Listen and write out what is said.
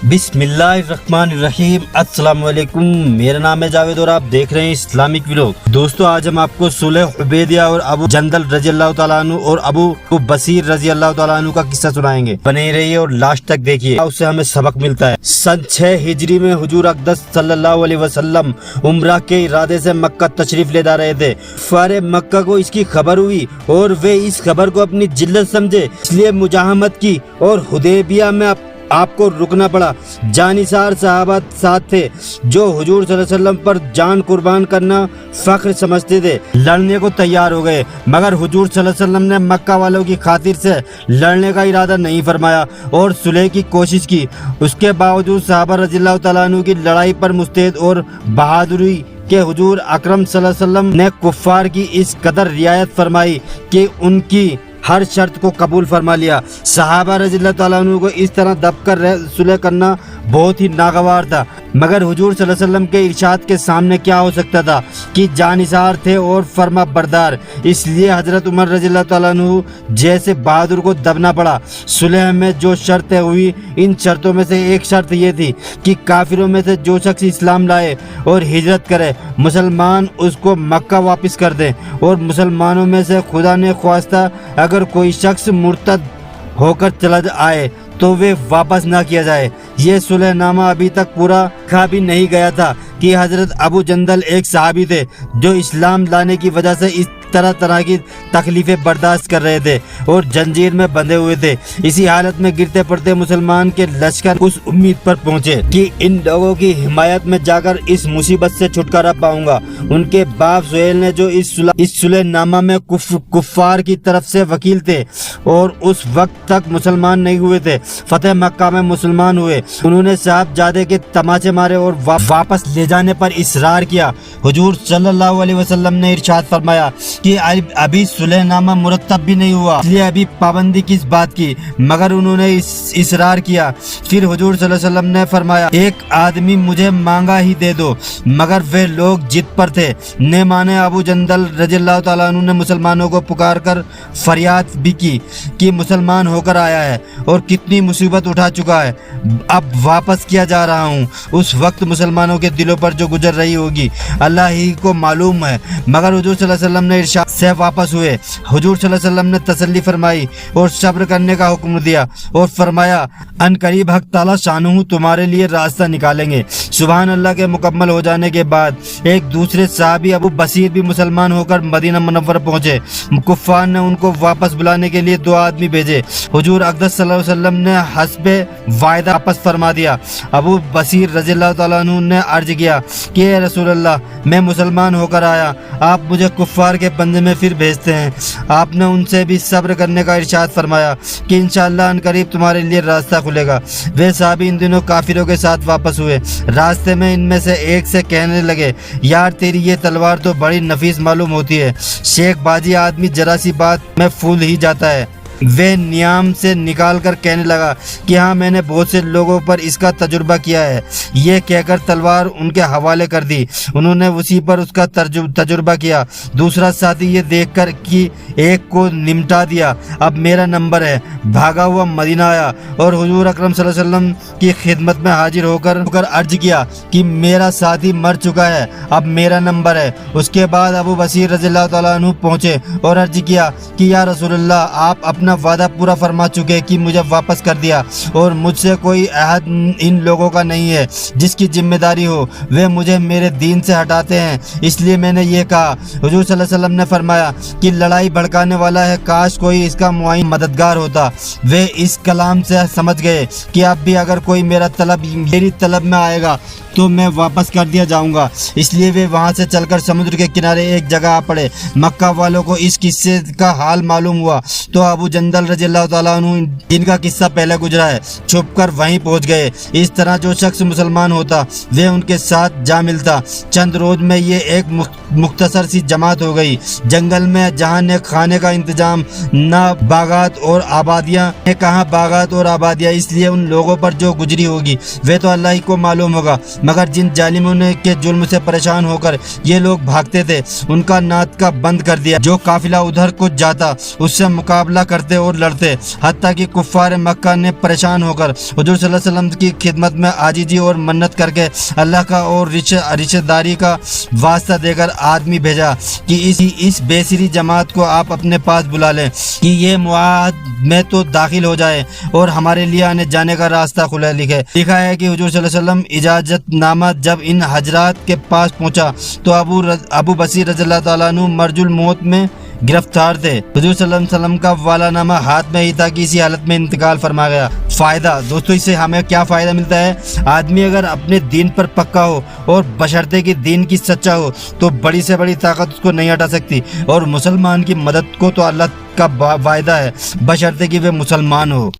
बिस्मिल्लाहिर्रहमानिर्रहीम। अस्सलाम वालेकुम। मेरा नाम है जावेद और आप देख रहे हैं इस्लामिक व्लॉग। दोस्तों, आज हम आपको सुलह हुदैबिया और अबू जंदल रजी अल्लाह तआला अन्हु और अबू बसीर रजी अल्लाह तआला अन्हु का किस्सा सुनाएंगे। बने रहिए और लास्ट तक देखिए, उससे हमें सबक मिलता है। सन 6 हिजरी में हुजूर अक़दस सल्लल्लाहु अलैहि वसल्लम उम्रा के इरादे से मक्का तशरीफ ले जा रहे थे। कुफ़ारे मक्का को इसकी खबर हुई और वे इस खबर को अपनी जिल्लत समझे, इसलिए मुजाहमत की और हुदैबिया में आपको रुकना पड़ा। जानिसार सहाबा साथ थे जो हुजूर सल्लल्लाहु अलैहि वसल्लम पर जान कुर्बान करना फख्र समझते थे। लड़ने को तैयार हो गए, मगर हुजूर सल्लल्लाहु अलैहि वसल्लम ने मक्का वालों की खातिर से लड़ने का इरादा नहीं फरमाया और सुलह की कोशिश की। उसके बावजूद सहाबा रज़ियल्लाहु तआला अन्हु की लड़ाई पर मुस्तैद और बहादुरी के हुजूर अकरम सल्लल्लाहु अलैहि वसल्लम ने कुफ़ार की इस कदर रियायत फरमाई कि उनकी हर शर्त को कबूल फरमा लिया। सहाबा रज़ियल्लाहु तआला अन्हु को इस तरह दबकर सुलह करना बहुत ही नागवार था, मगर हुजूर सल्लल्लाहु अलैहि वसल्लम के इरशाद के सामने क्या हो सकता था कि जानिसार थे और फरमा बरदार, इसलिए हजरत उमर रज़ियल्लाहु तआला अन्हु जैसे बहादुर को दबना पड़ा। सुलह में जो शर्तें हुई, इन शर्तों में से एक शर्त ये थी कि काफिरों में से जो शख्स इस्लाम लाए और हिजरत करे, मुसलमान उसको मक्का वापस कर दें, और मुसलमानों में से खुदा ने ख्वास्ता अगर कोई शख्स मुर्तद होकर चला आए तो वे वापस ना किया जाए। ये सुलहनामा अभी तक पूरा कहा भी नहीं गया था कि हजरत अबू जंदल एक सहाबी थे जो इस्लाम लाने की वजह से इस तरह की तकलीफें बर्दाश्त कर रहे थे और जंजीर में बंधे हुए थे। इसी हालत में गिरते पड़ते मुसलमान के लश्कर उस उम्मीद पर पहुंचे कि इन लोगों की हिमायत में जाकर इस मुसीबत से छुटकारा पाऊंगा। उनके बाप सुहेल ने जो इस सुलहनामा में कुफ्फार की तरफ से वकील थे और उस वक्त तक मुसलमान नहीं हुए थे, फतेह मक्का में मुसलमान हुए। उन्होंने साहबजादे के तमाचे मारे और वापस ले जाने पर इसरार किया। हुजूर सल्लल्लाहु अलैहि वसल्लम ने इरशाद फरमाया कि अभी सुलहनामा मुरतब भी नहीं हुआ, इसलिए अभी पाबंदी किस बात की, मगर उन्होंने इसरार किया। फिर हुजूर सल्लल्लाहु अलैहि वसल्लम ने फरमाया, एक आदमी मुझे मांगा ही दे दो, मगर वे लोग जिद पर थे, ने माने। अबू जंदल रज़ियल्लाहु तआला अन्हु ने मुसलमानों को पुकार कर फरियाद भी की कि मुसलमान होकर आया है और कितनी मुसीबत उठा चुका है, अब वापस किया जा रहा हूँ। उस वक्त मुसलमानों के दिलों पर जो गुजर रही होगी अल्लाह ही को मालूम है, मगर हुजूर सल्लल्लाहु अलैहि वसल्लम ने इरशाद से वापस हुए। हुजूर सल्लल्लाहु अलैहि वसल्लम ने तसल्ली फरमाई और सब्र करने का हुक्म दिया और फरमाया, अनकरीब हक ताला शानुहु तुम्हारे लिए रास्ता निकालेंगे। सुभान अल्लाह के मुकम्मल हो जाने के बाद एक दूसरे सहाबी अबू बसीर भी मुसलमान होकर मदीना मुनव्वर पहुंचे। कुफ्फार ने उनको वापस बुलाने के लिए 2 आदमी भेजे। हुजूर अक़दस सल्लल्लाहु अलैहि वसल्लम ने हस्बे वायदा वापस फरमा दिया। अबू बसीर रज़ियल्लाहु तआला अन्हु ने अर्ज किया कि ए रसूल अल्लाह, मैं मुसलमान होकर आया, आप मुझे कुफ्फार के बंदे में फिर भेजते हैं। आपने उनसे भी सब्र करने का इरशाद फरमाया कि इंशाअल्लाह अनकरीब तुम्हारे लिए रास्ता खुलेगा। वे साहबी इन दिनों काफिरों के साथ वापस हुए। रास्ते में इनमें से एक से कहने लगे, यार तेरी ये तलवार तो बड़ी नफीस मालूम होती है। शेख बाजी आदमी जरा सी बात में फूल ही जाता है। वे नियाम से निकाल कर कहने लगा कि हाँ, मैंने बहुत से लोगों पर इसका तजुर्बा किया है। ये कहकर तलवार उनके हवाले कर दी। उन्होंने उसी पर उसका तजुर्बा किया। दूसरा साथी ये देखकर कि एक को निमटा दिया, अब मेरा नंबर है, भागा हुआ मदीना आया और हुजूर अकरम सल्लल्लाहु अलैहि वसल्लम की खिदमत में हाजिर होकर अर्ज किया कि मेरा साथी मर चुका है, अब मेरा नंबर है। उसके बाद अबू बसीर रज़ियल्लाहु तआला अन्हु पहुंचे और अर्ज किया कि या रसूलल्लाह, आप अपना वादा पूरा फरमा चुके कि मुझे वापस कर दिया और मुझसे कोई अहद इन लोगों का नहीं है जिसकी जिम्मेदारी हो। वे मुझे मेरे दीन से हटाते हैं, इसलिए मैंने ये कहा। हुजूर सल्लल्लाहु अलैहि वसल्लम ने फरमाया कि लड़ाई भड़काने वाला है, काश कोई इसका मुआइन मददगार होता। वे इस कलाम से समझ गए कि अब भी अगर कोई मेरी तलब में आएगा तो मैं वापस कर दिया जाऊंगा, इसलिए वे वहां से चलकर समुद्र के किनारे एक जगह आ पड़े। मक्का वालों को इस किस्से का हाल मालूम हुआ तो अबू जंदल रज़ियल्लाहु तआला अन्हु, जिनका किस्सा पहले गुजरा है, छुपकर वहीं पहुंच गए। इस तरह जो शख्स मुसलमान होता वे उनके साथ जा मिलता। चंद रोज में ये एक मुख्तसर सी जमात हो गई। जंगल में जहाँ न खाने का इंतजाम न बागात और आबादियाँ, कहाँ बागात और आबादियाँ, इसलिए उन लोगों पर जो गुजरी होगी वे तो अल्लाह ही को मालूम होगा। मगर जिन जालिमों ने के जुल्म से परेशान होकर ये लोग भागते थे, उनका नात का बंद कर दिया। जो काफिला उधर को जाता उससे मुकाबला करता کرتے اور لڑتے، حتیٰ کہ کفار مکہ نے پریشان ہو کر حضور صلی اللہ علیہ وسلم کی خدمت میں عاجزی اور منت کر کے اللہ کا اور رشتہ داری کا واسطہ دے کر آدمی بھیجا کہ اس بیسری جماعت کو آپ اپنے پاس بلا لیں کہ یہ معاہد میں تو داخل ہو جائے اور ہمارے لیے آنے جانے کا راستہ کھلا لکھا ہے کہ حضور صلی اللہ علیہ وسلم اجازت نامہ جب ان حضرات کے پاس پہنچا تو ابو بصیر رضی اللہ تعالیٰ عنہ مرج الموت میں گرفتار تھے۔ حضور صلی اللہ علیہ وسلم کا والا نامہ ہاتھ میں ہی تھا کہ اسی حالت میں انتقال فرما گیا۔ فائدہ دوستو، اس سے ہمیں کیا فائدہ ملتا ہے؟ آدمی اگر اپنے دین پر پکا ہو اور بشرطے کہ دین کی سچا ہو تو بڑی سے بڑی طاقت اس کو نہیں ہٹا سکتی، اور مسلمان کی مدد کو تو اللہ کا وعدہ ہے بشرطے کہ وہ مسلمان ہو۔